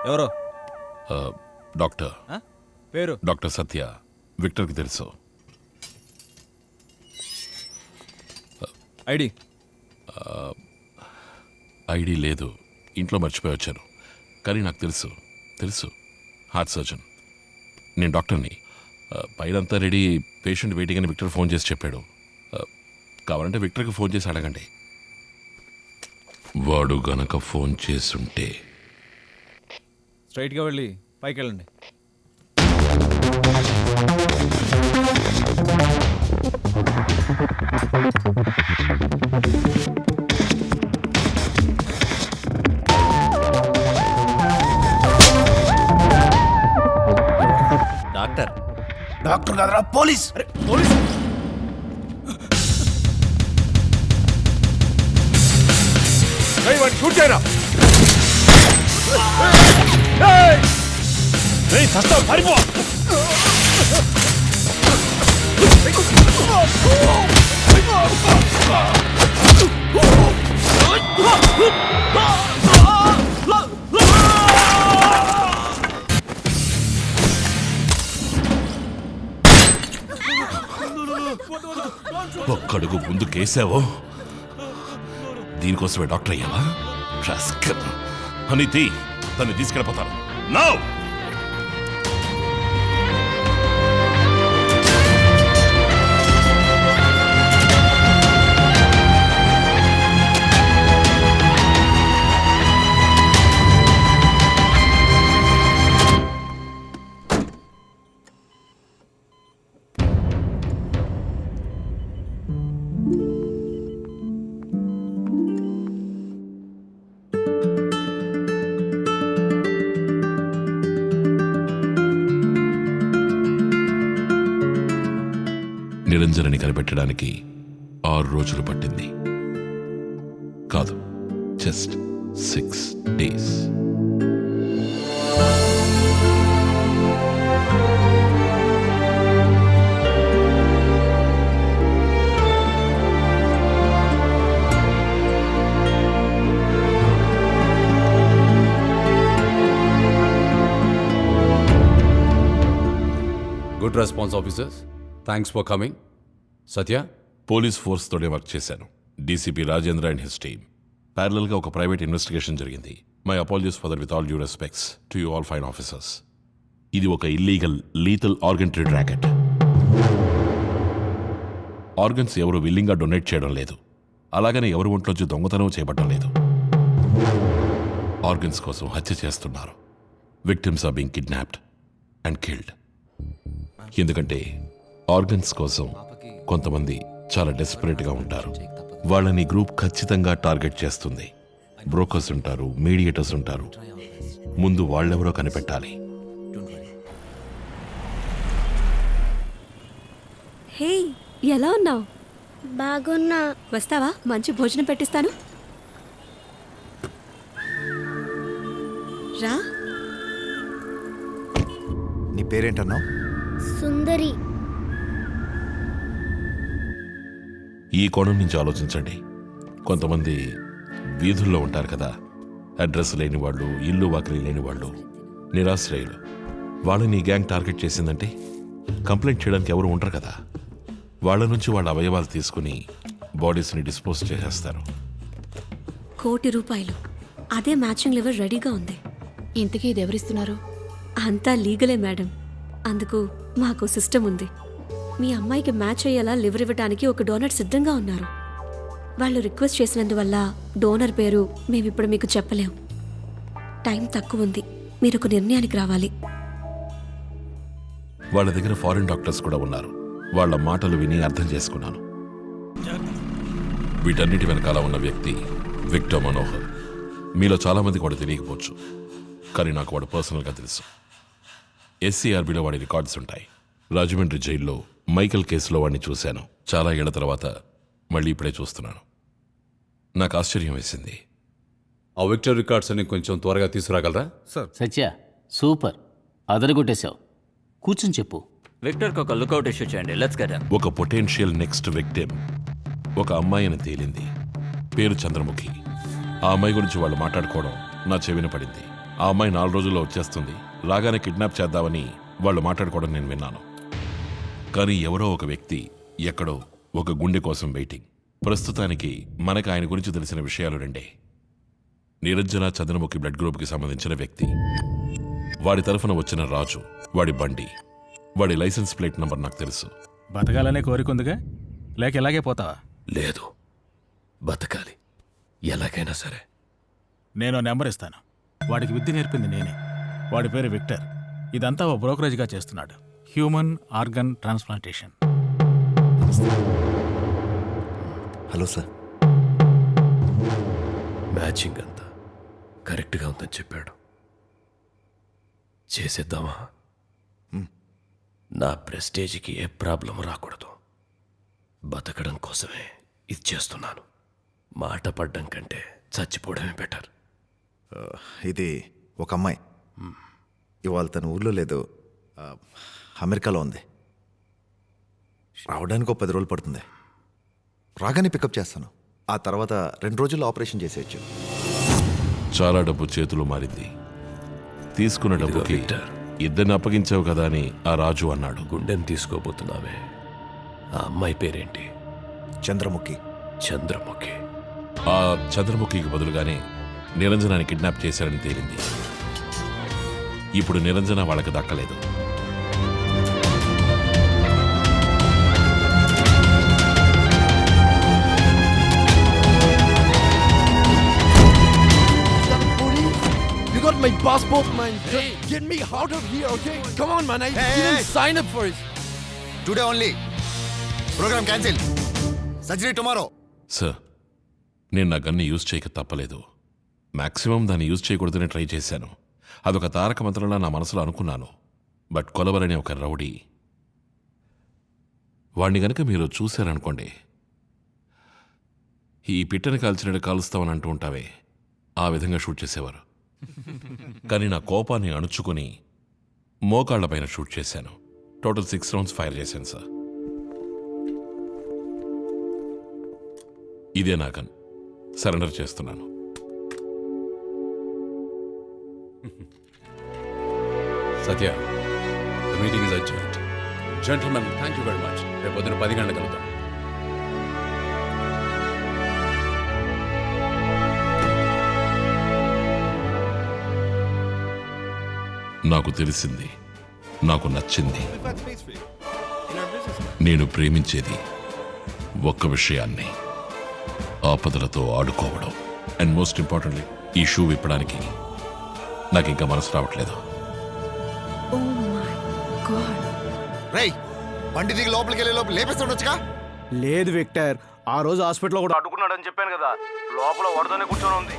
ఎవరో డాక్టర్ పేరు డాక్టర్ సత్య. విక్టర్కి తెలుసు. ఐడి ఐడి లేదు, ఇంట్లో మర్చిపోయి వచ్చాను. కానీ నాకు తెలుసు హార్ట్ సర్జన్. నేను డాక్టర్ని. పైనంతా రెడీ, పేషెంట్ వెయిటింగ్ అని విక్టర్ ఫోన్ చేసి చెప్పాడు. కావాలంటే విక్టర్కి ఫోన్ చేసి అడగండి. వాడు గనక ఫోన్ చేసుంటే స్ట్రైట్గా వెళ్ళి పైకి వెళ్ళండి. డాక్టర్ కాదురా, పోలీస్. పోలీస్ షూట్ చేయరా. పారిపో. ఒక్కడుగు ముందు కేసావో దీనికోసమే డాక్టర్ అయ్యావా? అనితి తన్ని తీసుకెళ్ళిపోతాను. నో! నిరంజనని కనిపెట్టడానికి 6 రోజులు పట్టింది. కాదు, just 6 days. Good response officers. Thanks for coming. Satya, police force తోనే వర్క్ చేశాను. DCP Rajendra and his team. ప్యారలల్గా ఒక ప్రైవేట్ ఇన్వెస్టిగేషన్ జరిగింది. My apologies for that with all due respects to you all fine officers. ఇది ఒక illegal lethal organ trade racket. Organs ఎవరు విల్లింగ్గా donate చేయడం లేదు, అలాగనే ఎవరు ఒంట్లోంచి దొంగతనం చేయబడడం లేదు. ఆర్గన్స్ కోసం హత్య చేస్తున్నారు. Victims are being kidnapped and killed. ఎందుకంటే ఆర్గన్స్ కోసం కొంతమంది చాలా డెస్పరేట్గా ఉంటారు. వాళ్ళని గ్రూప్ ఖచ్చితంగా టార్గెట్ చేస్తుంది. బ్రోకర్స్ ఉంటారు, మీడియేటర్స్ ఉంటారు. ముందు వాళ్ళెవరో కనిపెట్టాలి. హే, ఎలా ఉన్నావు? బాగున్నా. వస్తావా? మంచి భోజనం పెట్టిస్తాను. రా. నీ పేరేంటన్నావు? సుందరి. ఈ కోణం నుంచి ఆలోచించండి. కొంతమంది వీధుల్లో ఉంటారు కదా, అడ్రస్ లేని వాళ్ళు, ఇల్లు వాకిలి లేని వాళ్ళు, నిరాశ్రయులు. వాళ్ళని గ్యాంగ్ టార్గెట్ చేసిందంటే కంప్లైంట్ చేయడానికి ఎవరు ఉంటారు కదా. వాళ్ళ నుంచి వాళ్ళ అవయవాలు తీసుకుని బాడీస్ని డిస్పోజ్ చేసేస్తారు. ₹1 కోటి. అదే మ్యాచింగ్ లివర్ రెడీగా ఉంది. ఇంతకీ ఇది ఎవరిస్తున్నారు? అంతా లీగలే మేడం. అందుకు మాకు సిస్టమ్ ఉంది. మీ అమ్మాయికి మ్యాచ్ అయ్యేలా లివర్ ఇవ్వడానికి ఒక డోనర్ సిద్ధంగా ఉన్నారు. వాళ్ళు రిక్వెస్ట్ చేసినందువల్ల డోనర్ పేరు మేమిప్పుడు మీకు చెప్పలేం. టైం తక్కువ ఉంది, మీరు ఒక నిర్ణయానికి రావాలి. వాళ్ళ దగ్గర ఫారిన్ డాక్టర్స్ కూడా ఉన్నారు. వాళ్ళ మాటలు విని అర్థం చేసుకున్నాను. వీటన్నిటి వెనకాల ఉన్న వ్యక్తి విక్టర్ మనోహర్. మీలో చాలామంది కూడా తెలియకపోవచ్చు, కానీ నాకు వాడు పర్సనల్గా తెలుసు. SCRBలో వాడి రికార్డ్స్ ఉంటాయి. రాజమండ్రి జైల్లో మైకల్ కేసులో వాడిని చూశాను. చాలా ఏళ్ల తర్వాత మళ్ళీ ఇప్పుడే చూస్తున్నాను. నాకు ఆశ్చర్యం వేసింది. ఆ విక్టర్ రికార్డ్స్ అని కొంచెం త్వరగా తీసుకురాగలరా? సత్య, సూపర్, అదరగొట్టేశావు. కూర్చుని చెప్పు. విక్టర్కి ఒక లుకౌట్ ఇష్యూ చేయండి. Let's get him. ఒక పొటెన్షియల్ నెక్స్ట్ విక్టిమ్ ఒక అమ్మాయి అని తేలింది. పేరు చంద్రముఖి. ఆ అమ్మాయి గురించి వాళ్ళు మాట్లాడుకోవడం నా చెవిన పడింది. ఆ అమ్మాయి 4 రోజుల్లో వచ్చేస్తుంది, రాగానే కిడ్నాప్ చేద్దామని వాళ్ళు మాట్లాడుకోవడం నేను విన్నాను. కానీ ఎవరో ఒక వ్యక్తి ఎక్కడో ఒక గుండె కోసం వెయిటింగ్. ప్రస్తుతానికి మనకు ఆయన గురించి తెలిసిన విషయాలు రెండే. నిరంజన చంద్రముఖి బ్లడ్ గ్రూప్కి సంబంధించిన వ్యక్తి, వాడి తరఫున వచ్చిన రాజు, వాడి బండి, వాడి లైసెన్స్ ప్లేట్ నంబర్ నాకు తెలుసు. బతకాలనే కోరికుందిగా, లేక ఇలాగే పోతావా? లేదు, బతకాలి ఎలాగైనా సరే. నేను నెంబర్ ఇస్తాను. వాడికి విద్య నేర్పింది నేనే. వాడి పేరు విక్టర్. ఇదంతా ఓ బ్రోకరేజ్గా చేస్తున్నాడు. Human organ transplantation. Hello sir. Matching అంతా కరెక్ట్గా ఉందని చెప్పాడు. చేసేద్దామా? నా ప్రెస్టేజ్కి ఏ ప్రాబ్లం రాకూడదు. బతకడం కోసమే ఇది చేస్తున్నాను. మాట పడ్డం కంటే చచ్చిపోవడమే బెటర్. ఇది ఒక అమ్మాయి. ఇవాళ తన ఊర్లో లేదు, అమెరికాలో ఉంది. రావడానికి ఒక 10 రోజులు పడుతుంది. రాగానే పికప్ చేస్తాను. ఆ తర్వాత 2 రోజుల్లో ఆపరేషన్ చేసేయచ్చు. చాలా డబ్బు చేతులు మారింది. తీసుకున్న డబ్బుకి విక్టర్. ఇద్దరిని అప్పగించావు కదా అని ఆ రాజు అన్నాడు. గుండెని తీసుకోబోతున్నావే, ఆ అమ్మాయి పేరేంటి? చంద్రముఖి. చంద్రముఖి. ఆ చంద్రముఖికి బదులుగానే నిరంజనాన్ని కిడ్నాప్ చేశారని తేలింది. ఇప్పుడు నిరంజన వాళ్ళకి దక్కలేదు. You got my passport, man. Just get me out of here, okay? Come on, man. I didn't sign up for it. Today only. Program cancel. Surgery tomorrow. Sir, నేను నా గన్ని యూజ్ చేయక తప్పలేదు. మాక్సిమం దాన్ని యూజ్ చేయకూడదని try చేశాను. అదొక తారక మంత్రంలా నా మనసులో అనుకున్నాను. బట్ కొలవరనే ఒక రౌడీ, వాణ్ణి గనక మీరు చూశారనుకోండి, ఈ పిట్టని కాల్చినట్టు కాలుస్తామని అంటూ ఉంటావే, ఆ విధంగా షూట్ చేసేవారు. కానీ నా కోపాన్ని అణుచుకుని మోకాళ్లపైన షూట్ చేశాను. టోటల్ 6 రౌండ్స్ ఫైర్ చేశాను సార్. ఇదే నా గన్. సరెండర్ చేస్తున్నాను. Satya, the meeting is adjourned. Gentlemen, thank you very much. రేపు పొద్దున 10 గంటలకు కలుద్దాం. నాకు తెలిసింది, నాకు నచ్చింది. నేను ప్రేమించేది ఒక్క విషయాన్ని, ఆపదలతో ఆడుకోవడం. అండ్ మోస్ట్ ఇంపార్టెంట్లీ, ఈ షూ విప్పడానికి నాకు ఇంకా మనసు రావట్లేదు. Oh my god. రేయ్, బండి దిగి లోపలికి వెళ్ళే లోపల లేపేస్తుండొచ్చుగా. లేదు విక్టర్, ఆ రోజు హాస్పిటల్లో కూడా అడ్డుకున్నాడని చెప్పాను కదా, లోపల వడదనే కూర్చొని ఉంది.